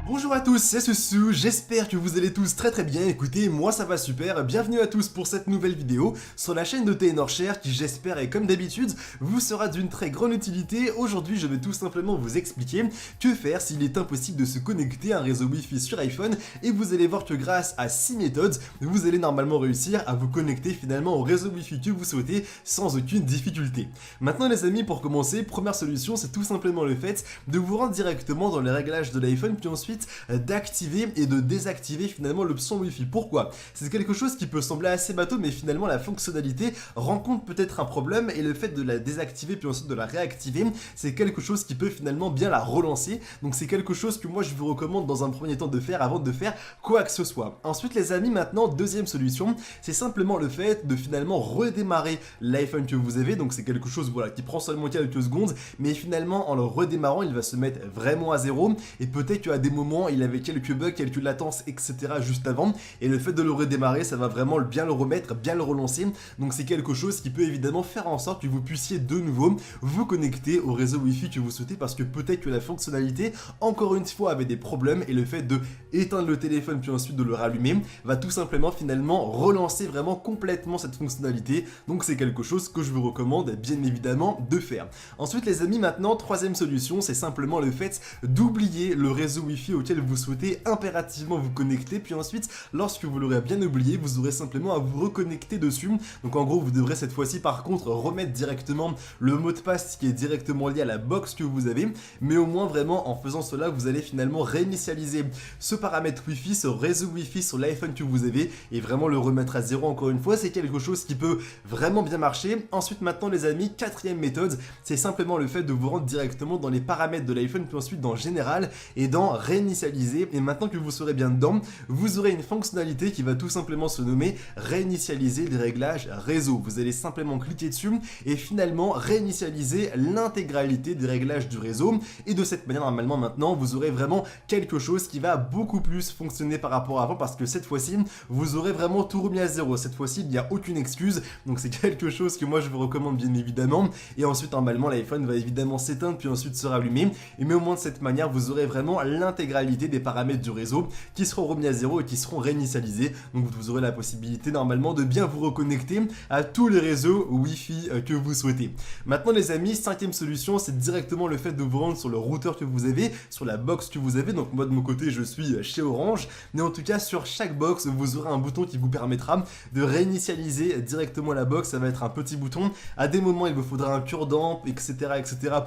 Bonjour à tous, c'est Susu, j'espère que vous allez tous très bien, écoutez, moi ça va super, bienvenue à tous pour cette nouvelle vidéo sur la chaîne de TNorShare qui j'espère et comme d'habitude vous sera d'une très grande utilité. Aujourd'hui je vais tout simplement vous expliquer que faire s'il est impossible de se connecter à un réseau Wi-Fi sur iPhone et vous allez voir que grâce à 6 méthodes, vous allez normalement réussir à vous connecter finalement au réseau Wi-Fi que vous souhaitez sans aucune difficulté. Maintenant les amis, pour commencer, première solution c'est tout simplement le fait de vous rendre directement dans les réglages de l'iPhone puis ensuite d'activer et de désactiver finalement l'option Wi-Fi. Pourquoi? C'est quelque chose qui peut sembler assez bateau, mais finalement la fonctionnalité rencontre peut-être un problème et le fait de la désactiver puis ensuite de la réactiver, c'est quelque chose qui peut finalement bien la relancer. Donc c'est quelque chose que moi je vous recommande dans un premier temps de faire avant de faire quoi que ce soit. Ensuite les amis, maintenant deuxième solution, c'est simplement le fait de finalement redémarrer l'iPhone que vous avez. Donc c'est quelque chose voilà qui prend seulement quelques secondes, mais finalement en le redémarrant il va se mettre vraiment à zéro et peut-être qu'à des moments il avait quelques bugs, quelques latences etc juste avant, et le fait de le redémarrer ça va vraiment bien le remettre, bien le relancer. Donc c'est quelque chose qui peut évidemment faire en sorte que vous puissiez de nouveau vous connecter au réseau Wi-Fi que vous souhaitez, parce que peut-être que la fonctionnalité encore une fois avait des problèmes et le fait de éteindre le téléphone puis ensuite de le rallumer va tout simplement finalement relancer vraiment complètement cette fonctionnalité. Donc c'est quelque chose que je vous recommande bien évidemment de faire. Ensuite les amis, maintenant troisième solution, c'est simplement le fait d'oublier le réseau Wi-Fi auquel vous souhaitez impérativement vous connecter, puis ensuite lorsque vous l'aurez bien oublié vous aurez simplement à vous reconnecter dessus. Donc en gros vous devrez cette fois-ci par contre remettre directement le mot de passe qui est directement lié à la box que vous avez, mais au moins vraiment en faisant cela vous allez finalement réinitialiser ce paramètre Wi-Fi, ce réseau Wi-Fi sur l'iPhone que vous avez et vraiment le remettre à zéro. Encore une fois c'est quelque chose qui peut vraiment bien marcher. Ensuite maintenant les amis, quatrième méthode, c'est simplement le fait de vous rendre directement dans les paramètres de l'iPhone puis ensuite dans général et dans réinitialiser, et maintenant que vous serez bien dedans, vous aurez une fonctionnalité qui va tout simplement se nommer réinitialiser les réglages réseau. Vous allez simplement cliquer dessus et finalement réinitialiser l'intégralité des réglages du réseau, et de cette manière normalement maintenant vous aurez vraiment quelque chose qui va beaucoup plus fonctionner par rapport à avant, parce que cette fois-ci vous aurez vraiment tout remis à zéro. Cette fois-ci il n'y a aucune excuse, donc c'est quelque chose que moi je vous recommande bien évidemment. Et ensuite normalement l'iPhone va évidemment s'éteindre puis ensuite se rallumer, et mais au moins de cette manière vous aurez vraiment l'intégralité des paramètres du réseau qui seront remis à zéro et qui seront réinitialisés. Donc vous aurez la possibilité normalement de bien vous reconnecter à tous les réseaux Wi-Fi que vous souhaitez. Maintenant les amis, cinquième solution, c'est directement le fait de vous rendre sur le routeur que vous avez, sur la box que vous avez. Donc moi de mon côté je suis chez Orange, mais en tout cas sur chaque box vous aurez un bouton qui vous permettra de réinitialiser directement la box. Ça va être un petit bouton, à des moments il vous faudra un cure-dent etc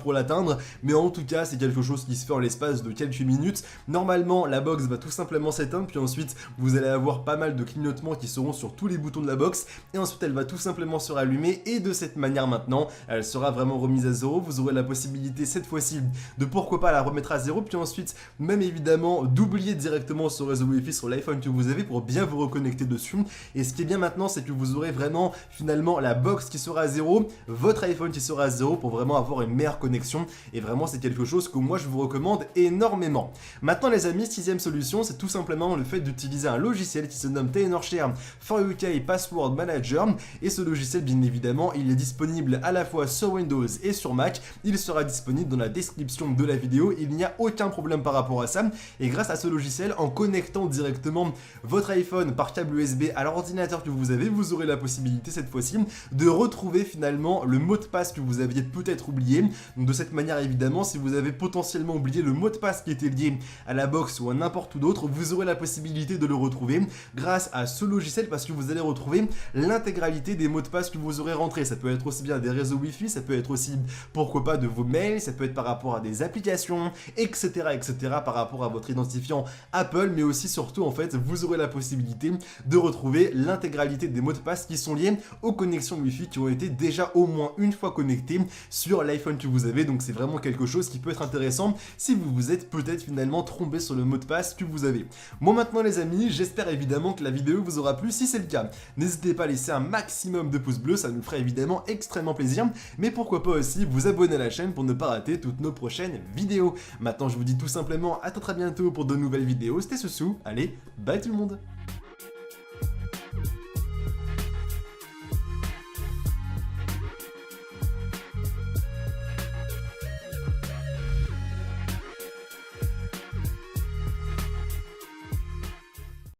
pour l'atteindre, mais en tout cas c'est quelque chose qui se fait en l'espace de quelques minutes. Normalement la box va tout simplement s'éteindre, puis ensuite vous allez avoir pas mal de clignotements qui seront sur tous les boutons de la box, et ensuite elle va tout simplement se rallumer, et de cette manière maintenant elle sera vraiment remise à zéro. Vous aurez la possibilité cette fois-ci de pourquoi pas la remettre à zéro, puis ensuite même évidemment d'oublier directement ce réseau Wi-Fi sur l'iPhone que vous avez pour bien vous reconnecter dessus. Et ce qui est bien maintenant c'est que vous aurez vraiment finalement la box qui sera à zéro, votre iPhone qui sera à zéro pour vraiment avoir une meilleure connexion, et vraiment c'est quelque chose que moi je vous recommande énormément. Maintenant les amis, sixième solution, c'est tout simplement le fait d'utiliser un logiciel qui se nomme TNorShare for UK Password Manager, et ce logiciel bien évidemment il est disponible à la fois sur Windows et sur Mac. Il sera disponible dans la description de la vidéo, il n'y a aucun problème par rapport à ça, et grâce à ce logiciel, en connectant directement votre iPhone par câble USB à l'ordinateur que vous avez, vous aurez la possibilité cette fois-ci de retrouver finalement le mot de passe que vous aviez peut-être oublié. Donc de cette manière évidemment, si vous avez potentiellement oublié le mot de passe qui était lié à la box ou à n'importe où d'autre, vous aurez la possibilité de le retrouver grâce à ce logiciel, parce que vous allez retrouver l'intégralité des mots de passe que vous aurez rentrés. Ça peut être aussi bien des réseaux Wi-Fi, ça peut être aussi pourquoi pas de vos mails, ça peut être par rapport à des applications etc par rapport à votre identifiant Apple, mais aussi surtout en fait vous aurez la possibilité de retrouver l'intégralité des mots de passe qui sont liés aux connexions Wi-Fi qui ont été déjà au moins une fois connectées sur l'iPhone que vous avez. Donc c'est vraiment quelque chose qui peut être intéressant si vous vous êtes peut-être finalement trompé sur le mot de passe que vous avez. Bon maintenant les amis, j'espère évidemment que la vidéo vous aura plu. Si c'est le cas, n'hésitez pas à laisser un maximum de pouces bleus, ça nous ferait évidemment extrêmement plaisir, mais pourquoi pas aussi vous abonner à la chaîne pour ne pas rater toutes nos prochaines vidéos. Maintenant je vous dis tout simplement à très bientôt pour de nouvelles vidéos. C'était Susu, allez, bye tout le monde.